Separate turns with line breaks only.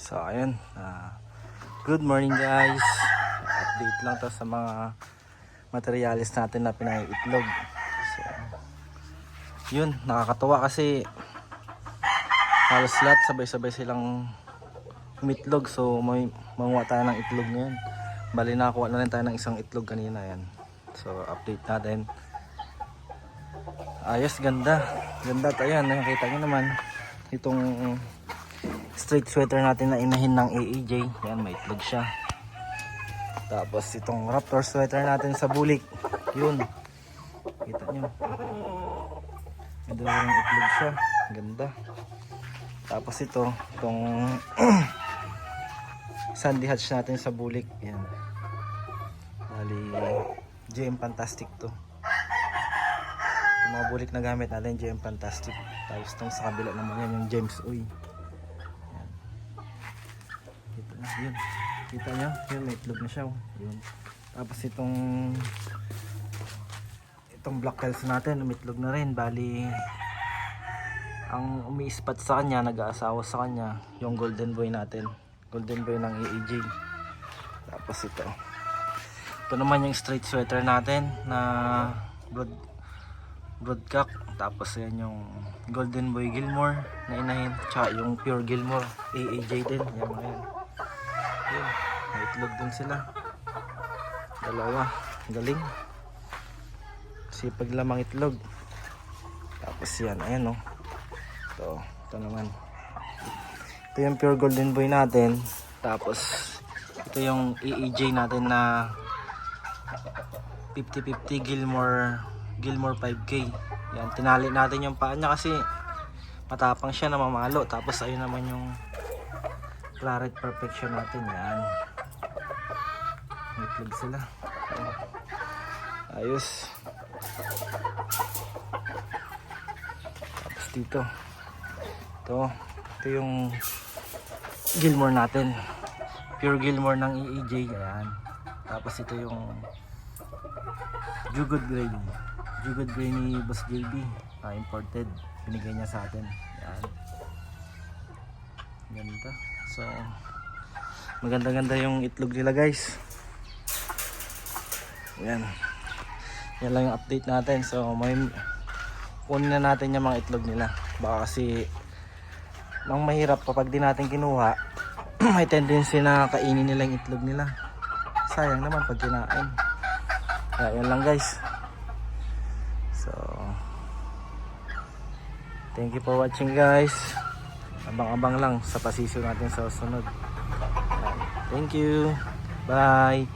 So ayun, good morning guys. Update lang to sa mga materialis natin na pinaiitlog. So yun, nakakatuwa kasi halos lahat sabay-sabay silang umitlog. So may manguha tayo ng itlog ngayon. Bali nakakuha na rin tayo ng isang itlog kanina yan. So update natin. Ayos, ganda. Ganda tayo. Nakikita nyo naman itong straight sweater natin na inahin ng AEJ. Yan, may itlog siya. Tapos itong Raptor sweater natin sa bulik. Yun. Kita nyo. May dalawang itlog siya. Ganda. Tapos itong Sandy Hatch natin sa bulik. Yan. Bali, JM Fantastic to. Yung mga bulik na gamit natin, JM Fantastic. Tapos itong sa kabila naman yan, yung James Uy. Yun, kita nyo, yun may itlog na siya. Yun. Tapos itong black tails natin umitlog na rin. Bali ang umiispat sa kanya, nag-aasawa sa kanya yung golden boy natin, golden boy ng AEJ. Tapos ito naman yung straight sweater natin na broadcock. Tapos yan yung golden boy Gilmore na inahin, tsaka yung pure Gilmore AEJ din. Yan mga yan. Yun, may itlog din sila. Dalawa. Galing. Sipag lamang itlog. Tapos yan, ayan o. Ito naman. Ito yung pure golden boy natin. Tapos ito yung AEJ natin na 50-50 Gilmore 5K. Yan, tinali natin yung paa niya kasi matapang siya na mamalo. Tapos ayun naman yung Claret Perfection natin. Yan, may itlog sila. Ayos. Tapos dito ito yung Gilmore natin, pure Gilmore ng EEJ. Ayan. Tapos ito yung Jugod Gray ni Boss JB, imported, binigay niya sa atin. Ayan, ganda. So maganda-ganda yung itlog nila guys. Yan lang yung update natin. So may kunin na natin yung mga itlog nila. Baka kasi nang mahirap kapag di natin kinuha, may tendency na kainin nila yung itlog nila. Sayang naman pag kinain. Kaya yan lang guys. So thank you for watching guys. Abang-abang lang sa pasisyo natin sa sunod. Thank you. Bye.